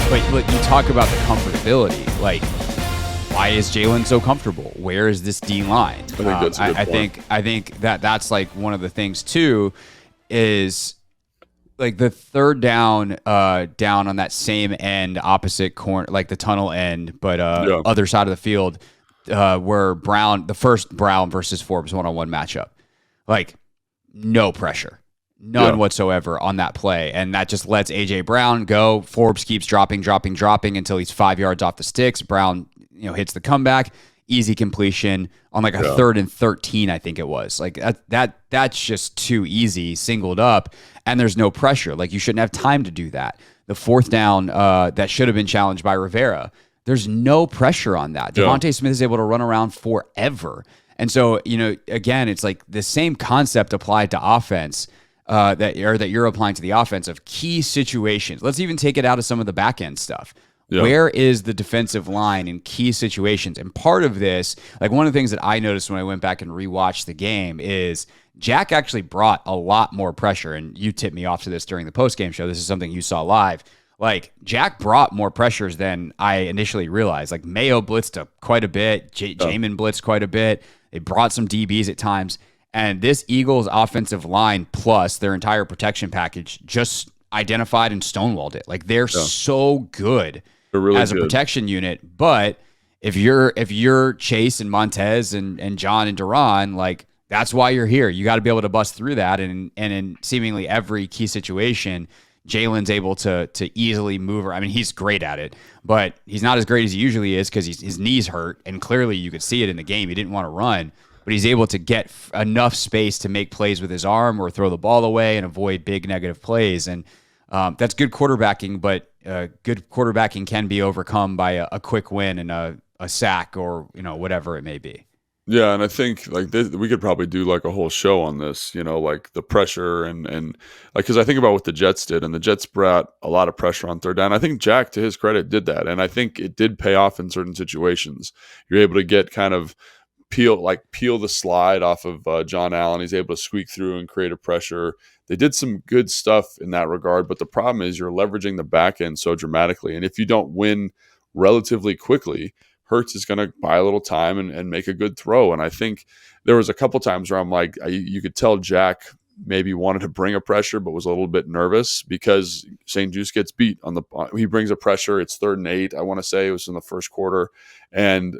But you talk about the comfortability. Like, why is Jalen so comfortable? Where is this D line? I think that's a good point. I think that's like one of the things too, is like the third down, down on that same end, opposite corner, like the tunnel end, but other side of the field, where the first Brown versus Forbes one-on-one matchup, like no pressure. None whatsoever on that play. And that just lets A.J. Brown go. Forbes keeps dropping until he's 5 yards off the sticks. Brown, hits the comeback. Easy completion on like a 3rd and 13, I think it was. Like that's just too easy, singled up, and there's no pressure. Like, you shouldn't have time to do that. The 4th down that should have been challenged by Rivera, there's no pressure on that. Devontae Smith is able to run around forever. And so, again, it's like the same concept applied to offense. That you're applying to the offense of key situations. Let's even take it out of some of the back end stuff. Yep. Where is the defensive line in key situations? And part of this, like one of the things that I noticed when I went back and rewatched the game, is Jack actually brought a lot more pressure. And you tipped me off to this during the postgame show. This is something you saw live. Like, Jack brought more pressures than I initially realized. Like, Mayo blitzed quite a bit. Jamin blitzed quite a bit. They brought some DBs at times. And this Eagles offensive line plus their entire protection package just identified and stonewalled it. Like, they're so good as a protection unit. But if you're Chase and Montez and John and Duran, like, that's why you're here. You got to be able to bust through that. And in seemingly every key situation, Jalen's able to easily move her. I mean, he's great at it, but he's not as great as he usually is because his knees hurt. And clearly you could see it in the game. He didn't want to run. But he's able to get enough space to make plays with his arm or throw the ball away and avoid big negative plays. And that's good quarterbacking, but good quarterbacking can be overcome by a quick win and a sack or whatever it may be. Yeah, and I think like we could probably do like a whole show on this, like the pressure and like, because I think about what the Jets did, and the Jets brought a lot of pressure on third down. I think Jack, to his credit, did that, and I think it did pay off in certain situations. You're able to get kind of peel the slide off of John Allen. He's able to squeak through and create a pressure. They did some good stuff in that regard, but the problem is you're leveraging the back end so dramatically. And if you don't win relatively quickly, Hurts is going to buy a little time and make a good throw. And I think there was a couple times where I'm like, you could tell Jack maybe wanted to bring a pressure, but was a little bit nervous because St. Juice gets beat he brings a pressure. It's 3rd and 8. I want to say it was in the first quarter, and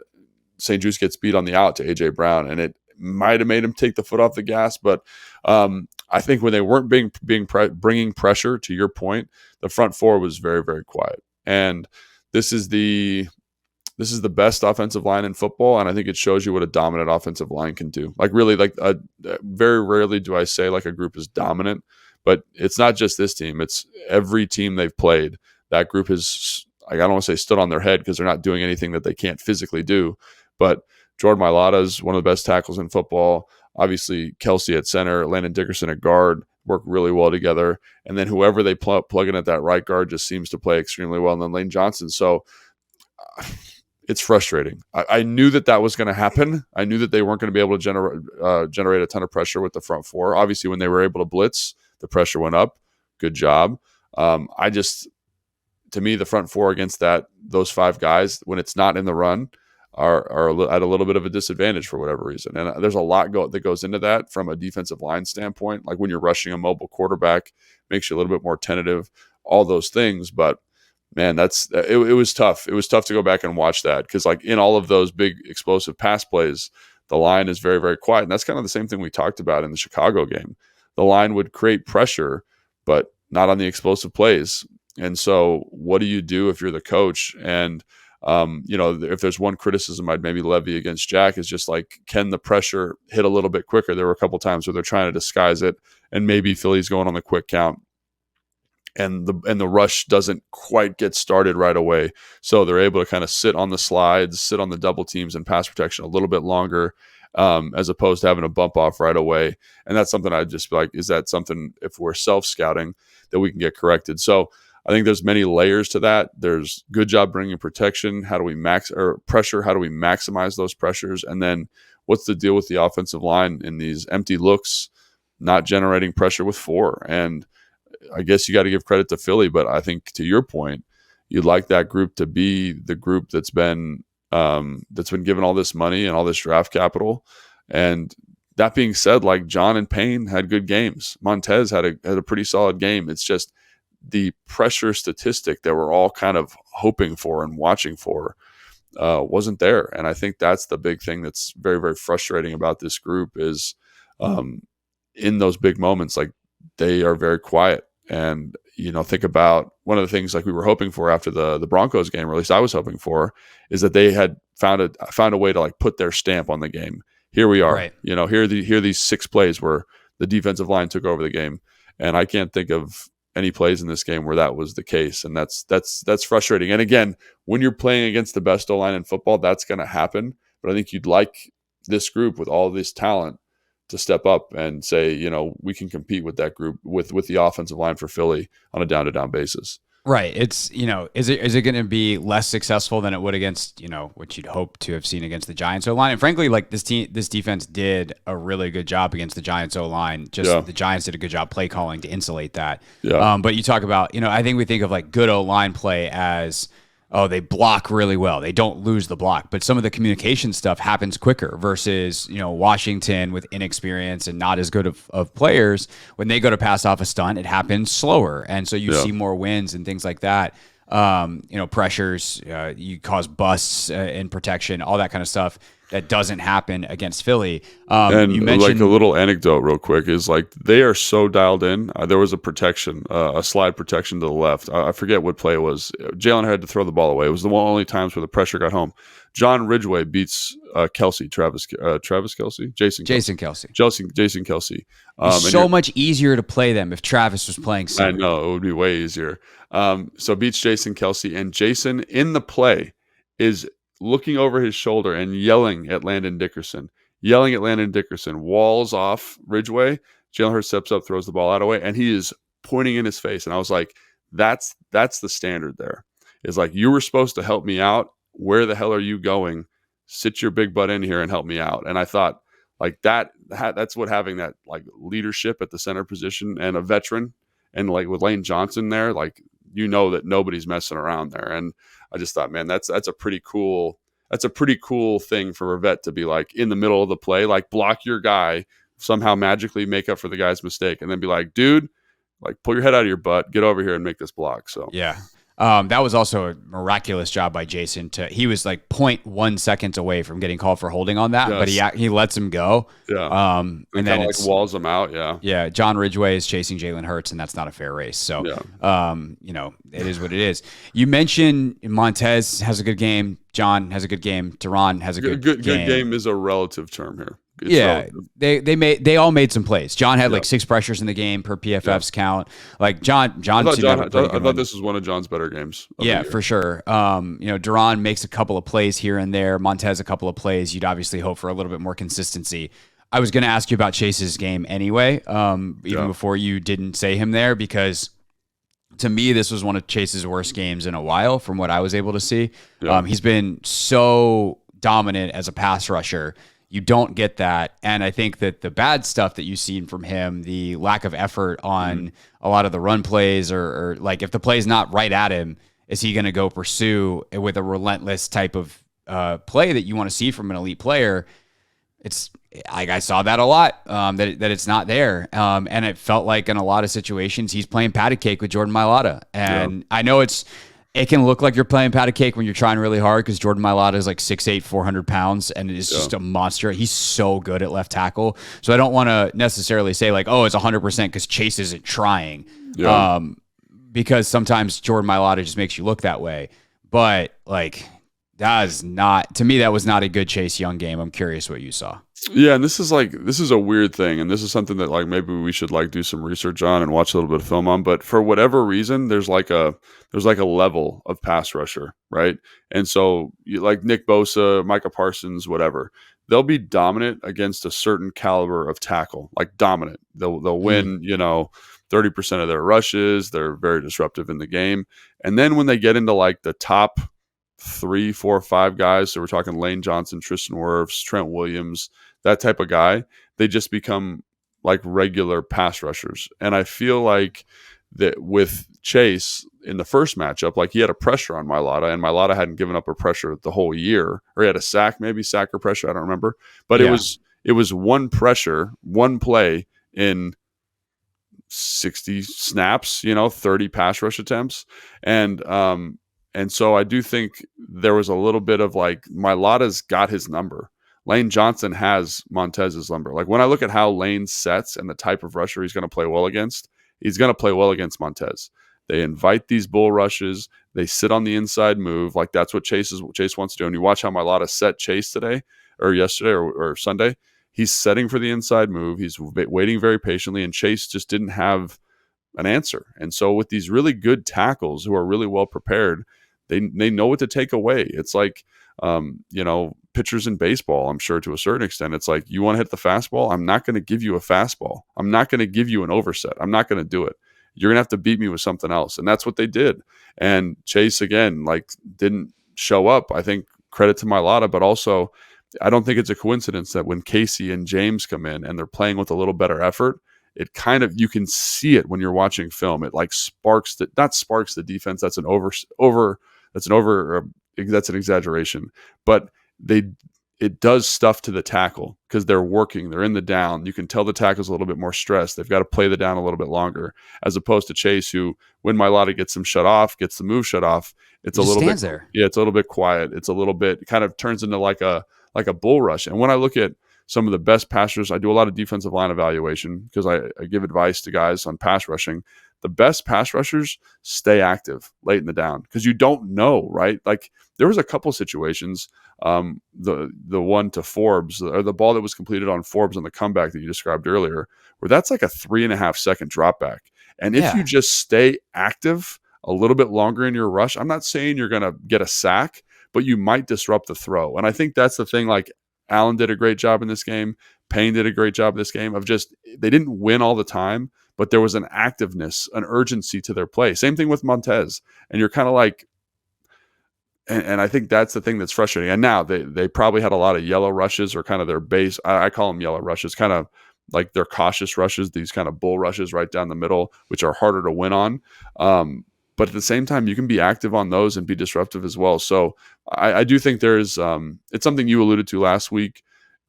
St. Juice gets beat on the out to A.J. Brown, and it might have made him take the foot off the gas. But I think when they weren't bringing pressure, to your point, the front four was very, very quiet. And this is the best offensive line in football, and I think it shows you what a dominant offensive line can do. Like, really, like very rarely do I say like a group is dominant, but it's not just this team. It's every team they've played. That group has, I don't want to say stood on their head because they're not doing anything that they can't physically do. But Jordan Mailata is one of the best tackles in football. Obviously, Kelsey at center, Landon Dickerson at guard work really well together. And then whoever they plug in at that right guard just seems to play extremely well. And then Lane Johnson. So it's frustrating. I knew that was going to happen. I knew that they weren't going to be able to generate a ton of pressure with the front four. Obviously, when they were able to blitz, the pressure went up. Good job. To me, the front four against those 5 guys, when it's not in the run, are at a little bit of a disadvantage for whatever reason. And there's a lot that goes into that from a defensive line standpoint. Like when you're rushing a mobile quarterback, makes you a little bit more tentative, all those things. But man, it was tough. It was tough to go back and watch that because like in all of those big explosive pass plays, the line is very, very quiet. And that's kind of the same thing we talked about in the Chicago game. The line would create pressure, but not on the explosive plays. And so what do you do if you're the coach? And if there's one criticism I'd maybe levy against Jack is just like, can the pressure hit a little bit quicker? There were a couple times where they're trying to disguise it, and maybe Philly's going on the quick count, and the rush doesn't quite get started right away. So they're able to kind of sit on the slides, sit on the double teams and pass protection a little bit longer, as opposed to having a bump off right away. And that's something I'd just be like, is that something, if we're self-scouting, that we can get corrected? So I think there's many layers to that. There's good job bringing protection. How do we pressure? How do we maximize those pressures? And then what's the deal with the offensive line in these empty looks, not generating pressure with 4? And I guess you got to give credit to Philly, but I think to your point, you'd like that group to be the group that's been given all this money and all this draft capital. And that being said, like John and Payne had good games. Montez had a pretty solid game. It's just the pressure statistic that we're all kind of hoping for and watching for wasn't there. And I think that's the big thing that's very, very frustrating about this group is in those big moments, like they are very quiet. And, think about one of the things like we were hoping for after the Broncos game, or at least I was hoping for, is that they had found a way to like put their stamp on the game. Here we are, right. Here are these 6 plays where the defensive line took over the game. And I can't think of any plays in this game where that was the case. And that's frustrating. And again, when you're playing against the best O-line in football, that's going to happen. But I think you'd like this group with all this talent to step up and say, we can compete with that group with the offensive line for Philly on a down-to-down basis. Right. It's, is it going to be less successful than it would against, what you'd hope to have seen against the Giants O-line? And frankly, like this defense did a really good job against the Giants O-line. The Giants did a good job play calling to insulate that. Yeah. But you talk about, I think we think of like good O-line play as, they block really well. They don't lose the block. But some of the communication stuff happens quicker versus, Washington with inexperience and not as good of players. When they go to pass off a stunt, it happens slower. And so you see more wins and things like that. Pressures, you cause busts in protection, all that kind of stuff. That doesn't happen against Philly. And you mentioned like a little anecdote real quick is like they are so dialed in. There was a protection, a slide protection to the left. I forget what play it was. Jalen had to throw the ball away. It was the only times where the pressure got home. John Ridgway beats Jason Kelce. It's so much easier to play them if Travis was playing center. I know, it would be way easier. So beats Jason Kelce, and Jason in the play is looking over his shoulder and yelling at Landon Dickerson, walls off Ridgway. Jalen Hurts steps up, throws the ball out of the way, and he is pointing in his face. And I was like, that's the standard there. It's like, you were supposed to help me out. Where the hell are you going? Sit your big butt in here and help me out. And I thought like that's what having that like leadership at the center position and a veteran and like with Lane Johnson there, like, that nobody's messing around there. And I just thought, man, that's a pretty cool thing for a vet to be like in the middle of the play, like block your guy, somehow magically make up for the guy's mistake, and then be like, dude, like pull your head out of your butt, get over here and make this block. So yeah. That was also a miraculous job by Jason. He was like 0.1 seconds away from getting called for holding on that, but he lets him go. Yeah. And then like walls him out. Yeah. Yeah. John Ridgway is chasing Jalen Hurts, and that's not a fair race. So, it is what it is. You mentioned Montez has a good game. John has a good game. Duran has a good game. Good game is a relative term here. They all made some plays. John had like 6 pressures in the game per PFF's count. Like John I thought this was one of John's better games. For sure. Duran makes a couple of plays here and there. Montez a couple of plays. You'd obviously hope for a little bit more consistency. I was going to ask you about Chase's game anyway, even before you didn't say him there, because to me, this was one of Chase's worst games in a while from what I was able to see. Yeah. He's been so dominant as a pass rusher. You don't get that. And I think that the bad stuff that you've seen from him, the lack of effort on a lot of the run plays, or like if the play's not right at him, is he going to go pursue it with a relentless type of play that you want to see from an elite player? It's like I saw that a lot, that it's not there. And it felt like in a lot of situations, he's playing patty cake with Jordan Mailata. And I know it can look like you're playing patty cake when you're trying really hard, because Jordan Mailata is like 6'8", 400 pounds, and is just a monster. He's so good at left tackle. So I don't want to necessarily say like, it's 100% because Chase isn't trying. Yeah. Because sometimes Jordan Mailata just makes you look that way. But like, to me, that was not a good Chase Young game. I'm curious what you saw. Yeah, and this is a weird thing, and this is something that like maybe we should like do some research on and watch a little bit of film on. But for whatever reason, there's like a level of pass rusher, right? And so you like Nick Bosa, Micah Parsons, whatever, they'll be dominant against a certain caliber of tackle, like dominant. They'll win, 30% of their rushes. They're very disruptive in the game. And then when they get into like the top 3, 4, 5 guys, so we're talking Lane Johnson, Tristan Wirfs, Trent Williams, that type of guy, they just become like regular pass rushers. And I feel like that with Chase in the first matchup, like he had a pressure on Mailata, and Mailata hadn't given up a pressure the whole year, or he had a sack, maybe sack or pressure, I don't remember, but it was one pressure, one play in 60 snaps, 30 pass rush attempts. And so I do think there was a little bit of like Mailata's got his number. Lane Johnson has Montez's number. Like when I look at how Lane sets and the type of rusher he's going to play well against, he's going to play well against Montez. They invite these bull rushes. They sit on the inside move. Like that's what Chase wants to do. And you watch how Mailata set Chase today or yesterday or Sunday. He's setting for the inside move. He's waiting very patiently, and Chase just didn't have an answer. And so with these really good tackles who are really well prepared, they know what to take away. It's like, pitchers in baseball, I'm sure to a certain extent, it's like, you want to hit the fastball? I'm not going to give you a fastball. I'm not going to give you an overset. I'm not going to do it. You're going to have to beat me with something else. And that's what they did. And Chase, again, like didn't show up. I think credit to Mailata, but also I don't think it's a coincidence that when Casey and James come in and they're playing with a little better effort, it kind of, you can see it when you're watching film. It like not sparks the defense. That's an exaggeration, but it does stuff to the tackle because they're working, they're in the down. You can tell the tackle's a little bit more stressed. They've got to play the down a little bit longer, as opposed to Chase, who, when Mailata gets him shut off, gets the move shut off, it's a little bit there. Yeah, it's a little bit quiet. It's a little bit, it kind of turns into like a bull rush. And when I look at some of the best passers, I do a lot of defensive line evaluation because I give advice to guys on pass rushing. The best pass rushers stay active late in the down because you don't know, right? Like there was a couple situations, the one to Forbes, or the ball that was completed on Forbes on the comeback that you described earlier, where that's like a 3.5 second drop back. And if you just stay active a little bit longer in your rush, I'm not saying you're going to get a sack, but you might disrupt the throw. And I think that's the thing. Like Allen did a great job in this game. Payne did a great job in this game of just, they didn't win all the time, but there was an activeness, an urgency to their play. Same thing with Montez. And you're kind of like, and I think that's the thing that's frustrating. And now they probably had a lot of yellow rushes, or kind of their base. I call them yellow rushes, kind of like their cautious rushes, these kind of bull rushes right down the middle, which are harder to win on. But at the same time, you can be active on those and be disruptive as well. So I do think there's, it's something you alluded to last week.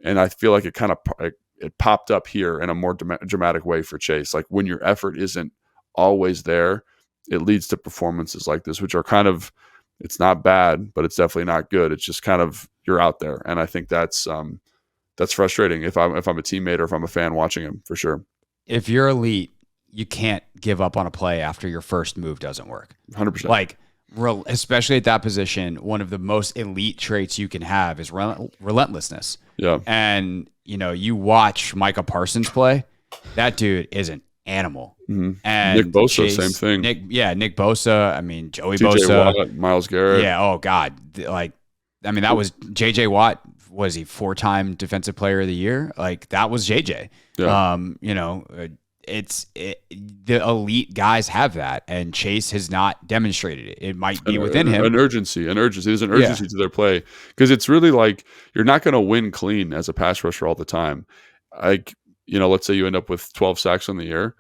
And I feel like it popped up here in a more dramatic way for Chase. Like when your effort isn't always there, it leads to performances like this, which are kind of, it's not bad, but it's definitely not good. It's just kind of, you're out there. And I think that's frustrating if I'm a teammate or if I'm a fan watching him, for sure. If you're elite, you can't give up on a play after your first move doesn't work. 100%. Like, especially at that position, one of the most elite traits you can have is relentlessness. Yeah. And, you watch Micah Parsons play, that dude is an animal. Mm-hmm. And Nick Bosa, same thing. Nick Bosa. I mean, Joey TJ Bosa. Watt, Myles Garrett. Yeah. Oh, God. Like, I mean, that was JJ Watt. Was he 4-time defensive player of the year? Like, that was JJ. Yeah. The elite guys have that, and Chase has not demonstrated it. It might be within him. An urgency. There's an urgency to their play, because it's really like, you're not going to win clean as a pass rusher all the time. Like, let's say you end up with 12 sacks on the year.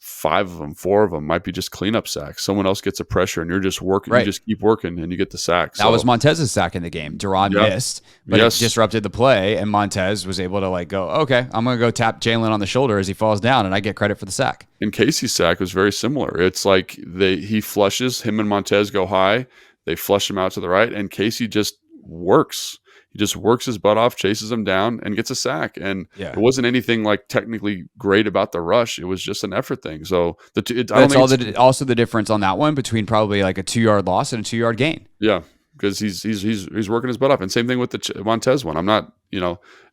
4 of them might be just cleanup sacks. Someone else gets a pressure and you're just working. Right. You just keep working and you get the sack. That was Montez's sack in the game. Duran missed, but it disrupted the play, and Montez was able to go, okay, I'm going to go tap Jalen on the shoulder as he falls down, and I get credit for the sack. And Casey's sack was very similar. It's like he flushes, him and Montez go high, they flush him out to the right, and Casey just works. He just works his butt off, chases him down, and gets a sack. And it wasn't anything like technically great about the rush. It was just an effort thing. So also the difference on that one between probably like a 2-yard loss and a 2-yard gain. Yeah, because he's working his butt off. And same thing with the Montez one. I'm not,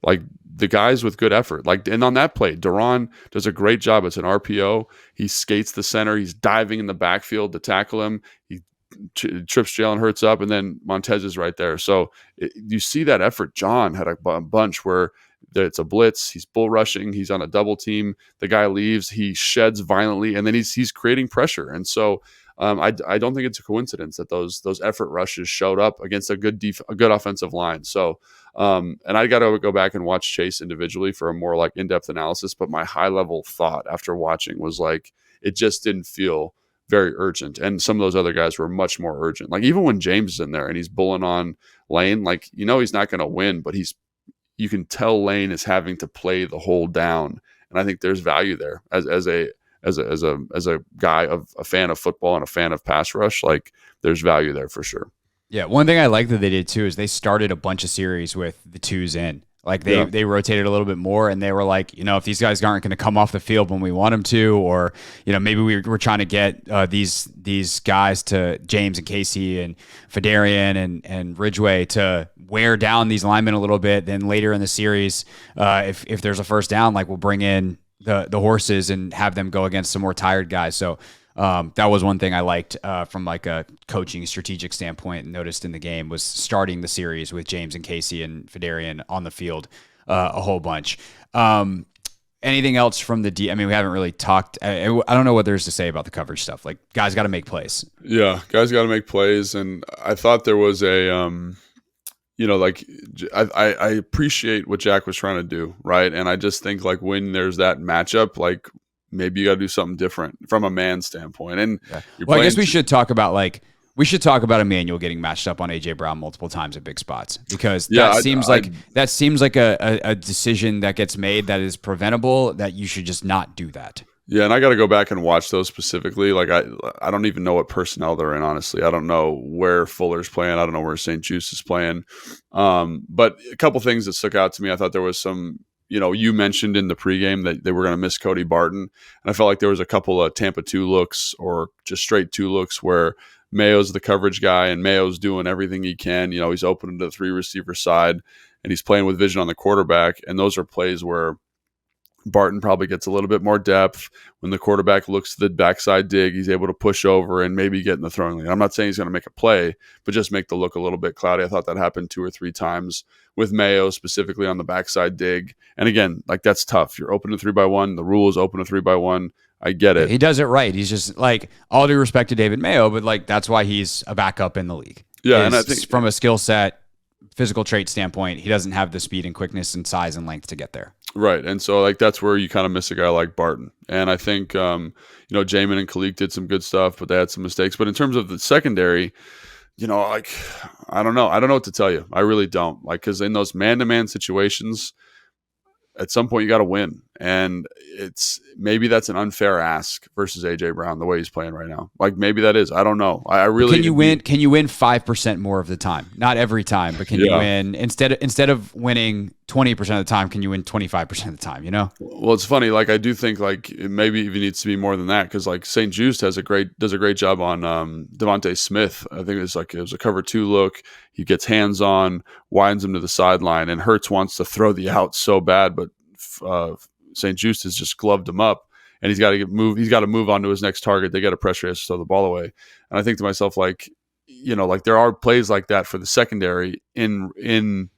like the guys with good effort. Like, and on that play, Duran does a great job. It's an RPO. He skates the center. He's diving in the backfield to tackle him. He trips Jalen Hurts up, and then Montez is right there. So you see that effort. John had a bunch where it's a blitz, he's bull rushing, he's on a double team, the guy leaves, he sheds violently, and then he's creating pressure. And so I don't think it's a coincidence that those effort rushes showed up against a good offensive line. So and I got to go back and watch Chase individually for a more like in-depth analysis, but my high level thought after watching was like, it just didn't feel very urgent. And some of those other guys were much more urgent. Like even when James is in there and he's bulling on Lane, like, he's not going to win, but you can tell Lane is having to play the whole down. And I think there's value there as a guy of a fan of football and a fan of pass rush. Like there's value there for sure. Yeah. One thing I like that they did too is they started a bunch of series with the twos in. Like they rotated a little bit more, and they were like, if these guys aren't going to come off the field when we want them to, or maybe we're trying to get these guys to James and Casey and Fedarian and Ridgeway to wear down these linemen a little bit. Then later in the series, if there's a first down, like we'll bring in the horses and have them go against some more tired guys. So that was one thing I liked from like a coaching strategic standpoint and noticed in the game was starting the series with James and Casey and Fedarian on the field a whole bunch. Anything else from the I mean, we haven't really talked. I don't know what there's to say about the coverage stuff. Like guys got to make plays. Yeah, guys got to make plays. And I thought there was I appreciate what Jack was trying to do. Right. And I just think like when there's that matchup, like, maybe you got to do something different from a man standpoint. And I guess we should talk about Emmanuel getting matched up on AJ Brown multiple times at big spots, because that seems like a decision that gets made that is preventable, that you should just not do that. Yeah, and I got to go back and watch those specifically. Like I don't even know what personnel they're in, honestly. I don't know where Fuller's playing. I don't know where St. Juice is playing. But a couple things that stuck out to me. I thought there was some. You mentioned in the pregame that they were going to miss Cody Barton. And I felt like there was a couple of Tampa 2 looks or just straight 2 looks where Mayo's the coverage guy and Mayo's doing everything he can. He's open to the 3 receiver side and he's playing with vision on the quarterback. And those are plays where Barton probably gets a little bit more depth. When the quarterback looks to the backside dig, he's able to push over and maybe get in the throwing lane. I'm not saying he's going to make a play, but just make the look a little bit cloudy. I thought that happened 2 or 3 times with Mayo, specifically on the backside dig. And again, like that's tough. You're open to 3x1. The rule is open to 3x1. I get it. He does it right. He's just like, all due respect to David Mayo, but like that's why he's a backup in the league. Yeah, and I think from a skill set, physical trait standpoint, he doesn't have the speed and quickness and size and length to get there. Right. And so like that's where you kind of miss a guy like Barton. And I think Jamin and Khalid did some good stuff, but they had some mistakes. But in terms of the secondary, like I don't know what to tell you. I really don't. Like, because in those man-to-man situations, at some point you got to win. And maybe that's an unfair ask versus AJ Brown, the way he's playing right now. Like maybe that is. I don't know. I really Can you win 5% more of the time? Not every time, but can you win instead of winning 20% of the time, can you win 25% of the time, Well, it's funny. Like I do think like it maybe even needs to be more than that, because like St. Juice does a great job on Devontae Smith. I think it was a cover 2 look. He gets hands on, winds him to the sideline, and Hurts wants to throw the out so bad, but St. Juice has just gloved him up, and he's got to move. He's got to move on to his next target. They got to pressure us to throw the ball away. And I think to myself, like, like there are plays like that for the secondary in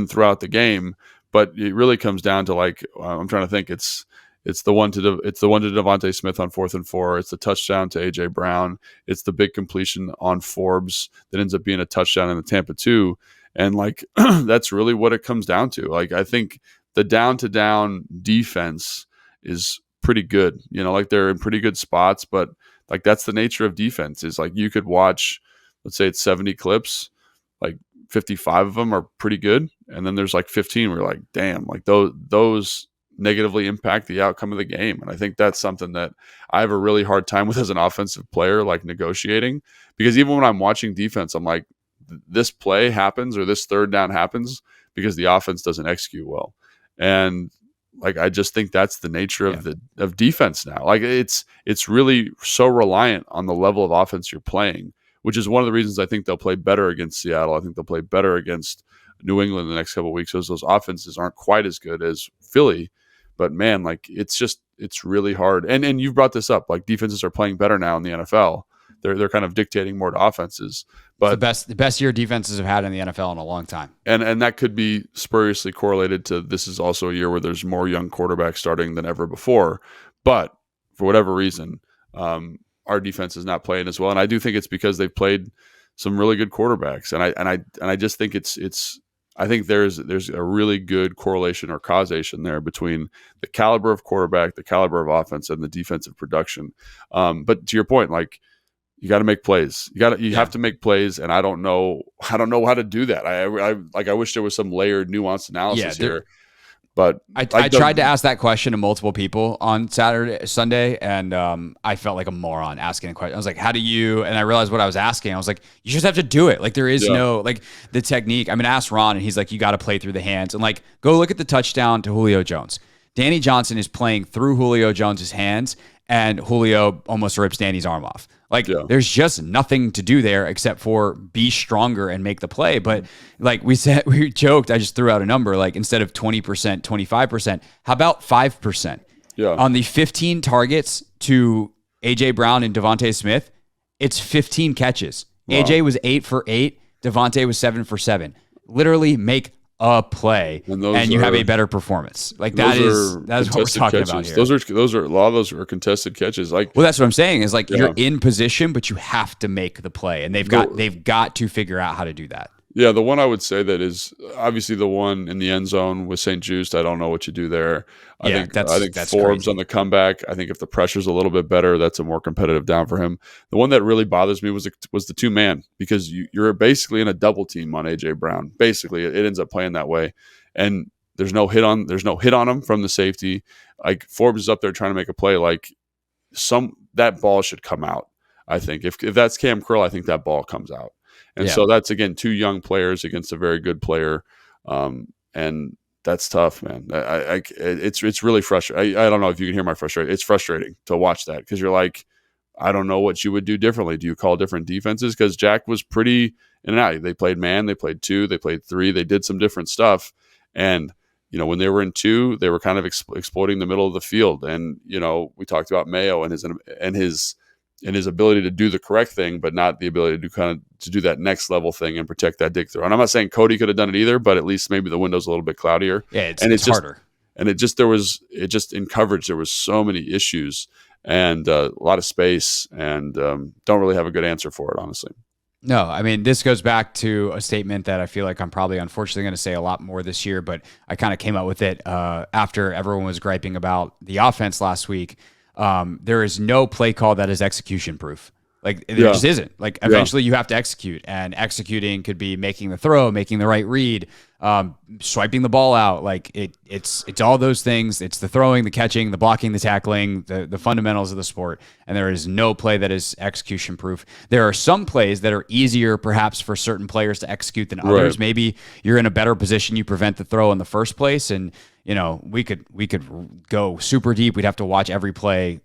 throughout the game, but it really comes down to like I'm trying to think. It's the one to Devontae Smith on 4th and 4. It's the touchdown to AJ Brown. It's the big completion on Forbes that ends up being a touchdown in the Tampa 2. And like that's really what it comes down to. Like I think the down-to-down defense is pretty good. Like they're in pretty good spots, but like that's the nature of defense. Is like you could watch, let's say it's 70 clips, like 55 of them are pretty good, and then there's like 15 where you're like, damn, like those negatively impact the outcome of the game. And I think that's something that I have a really hard time with as an offensive player, like negotiating, because even when I'm watching defense, I'm like, this play happens or this third down happens because the offense doesn't execute well. And like I just think that's the nature of defense now. Like it's really so reliant on the level of offense you're playing, which is one of the reasons I think they'll play better against Seattle. I think they'll play better against New England the next couple of weeks, because those offenses aren't quite as good as Philly. But man, like it's really hard. And you've brought this up, like defenses are playing better now in the NFL. They're kind of dictating more to offenses. But the best year defenses have had in the NFL in a long time. And that could be spuriously correlated to this is also a year where there's more young quarterbacks starting than ever before. But for whatever reason, our defense is not playing as well. And I do think it's because they've played some really good quarterbacks. And I just think I think there's a really good correlation or causation there between the caliber of quarterback, the caliber of offense, and the defensive production. But to your point, like, you got to make plays. You have to make plays, and I don't know how to do that. I wish there was some layered, nuanced analysis here. But I tried to ask that question to multiple people on Sunday, and I felt like a moron asking a question. I was like, how do you, and I realized what I was asking. I was like, you just have to do it. Like, there is no, like, the technique. I mean, ask Ron, and he's like, you got to play through the hands. And like, go look at the touchdown to Julio Jones. Danny Johnson is playing through Julio Jones's hands, and Julio almost rips Danny's arm off. Like, there's just nothing to do there except for be stronger and make the play. But like we joked, I just threw out a number, like, instead of 20%, 25%, how about 5%? Yeah. On the 15 targets to A.J. Brown and Devontae Smith, it's 15 catches. Wow. A.J. was 8 for 8. Devontae was 7 for 7. Literally make a play, and you have a better performance. Like, that is what we're talking about here. Those are a lot of those are contested catches. Like, well, that's what I'm saying is, like, you're in position, but you have to make the play, and they've got to figure out how to do that. Yeah, the one I would say that is obviously the one in the end zone with St. Juste. I don't know what you do there. I think that's Forbes crazy. On the comeback. I think if the pressure's a little bit better, that's a more competitive down for him. The one that really bothers me was the 2-man, because you're basically in a double team on A.J. Brown. Basically, it ends up playing that way, and there's no hit on him from the safety. Like, Forbes is up there trying to make a play. Like, that ball should come out. I think if that's Cam Curl, I think that ball comes out. And so that's, again, 2 young players against a very good player. And that's tough, man. It's really frustrating. I don't know if you can hear my frustration. It's frustrating to watch that, because you're like, I don't know what you would do differently. Do you call different defenses? Because Jack was pretty in and out. They played man, they played 2, they played 3. They did some different stuff. And, when they were in 2, they were kind of exploiting the middle of the field. And, we talked about Mayo and his ability to do the correct thing, but not the ability to do that next level thing and protect that dig throw. And I'm not saying Cody could have done it either, but at least maybe the window's a little bit cloudier. Yeah, it's harder. And in coverage, there was so many issues and a lot of space, and don't really have a good answer for it, honestly. No, I mean, this goes back to a statement that I feel like I'm probably unfortunately going to say a lot more this year, but I kind of came up with it after everyone was griping about the offense last week. There is no play call that is execution proof. Like, there just isn't. Like, eventually you have to execute, and executing could be making the throw, making the right read, swiping the ball out. Like, it's all those things. It's the throwing, the catching, the blocking, the tackling, the fundamentals of the sport. And there is no play that is execution proof. There are some plays that are easier perhaps for certain players to execute than others. Right. Maybe you're in a better position. You prevent the throw in the first place, and we could go super deep. We'd have to watch every play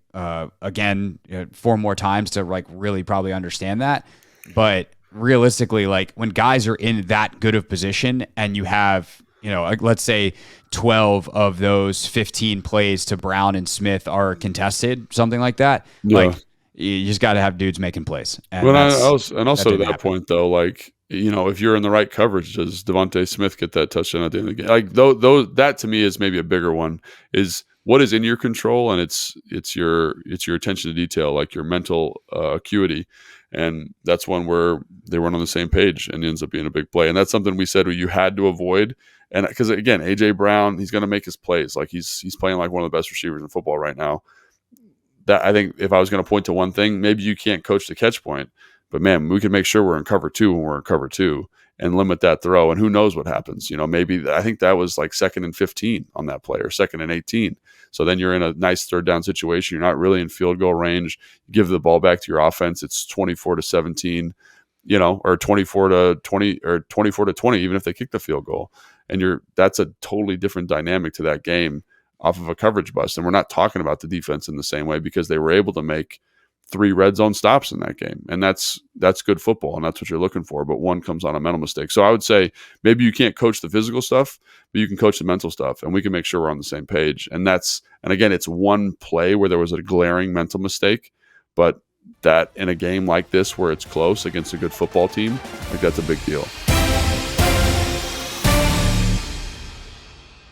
again 4 more times to, like, really probably understand that. But realistically, like, when guys are in that good of position, and you have, like, let's say 12 of those 15 plays to Brown and Smith are contested, something like that. Yeah. Like, you just got to have dudes making plays. And also to that point, though, like, if you're in the right coverage, does Devontae Smith get that touchdown at the end of the game? Like, that to me is maybe a bigger one, is what is in your control, and it's your attention to detail, like your mental acuity. And that's one where they weren't on the same page, and it ends up being a big play. And that's something we said you had to avoid. And because, again, A.J. Brown, he's going to make his plays. Like, he's playing like one of the best receivers in football right now. That, I think, if I was going to point to one thing, maybe you can't coach the catch point, but man, we can make sure we're in cover 2 when we're in cover 2 and limit that throw. And who knows what happens? Maybe I think that was like 2nd and 15 on that play, or 2nd and 18. So then you're in a nice 3rd down situation. You're not really in field goal range. You give the ball back to your offense. It's 24-17, or 24-20, or 24-20, even if they kick the field goal. And that's a totally different dynamic to that game off of a coverage bust. And we're not talking about the defense in the same way, because they were able to make 3 red zone stops in that game. And that's good football, and that's what you're looking for. But one comes on a mental mistake. So I would say maybe you can't coach the physical stuff, but you can coach the mental stuff, and we can make sure we're on the same page. And again, it's one play where there was a glaring mental mistake, but that in a game like this where it's close against a good football team, like, that's a big deal.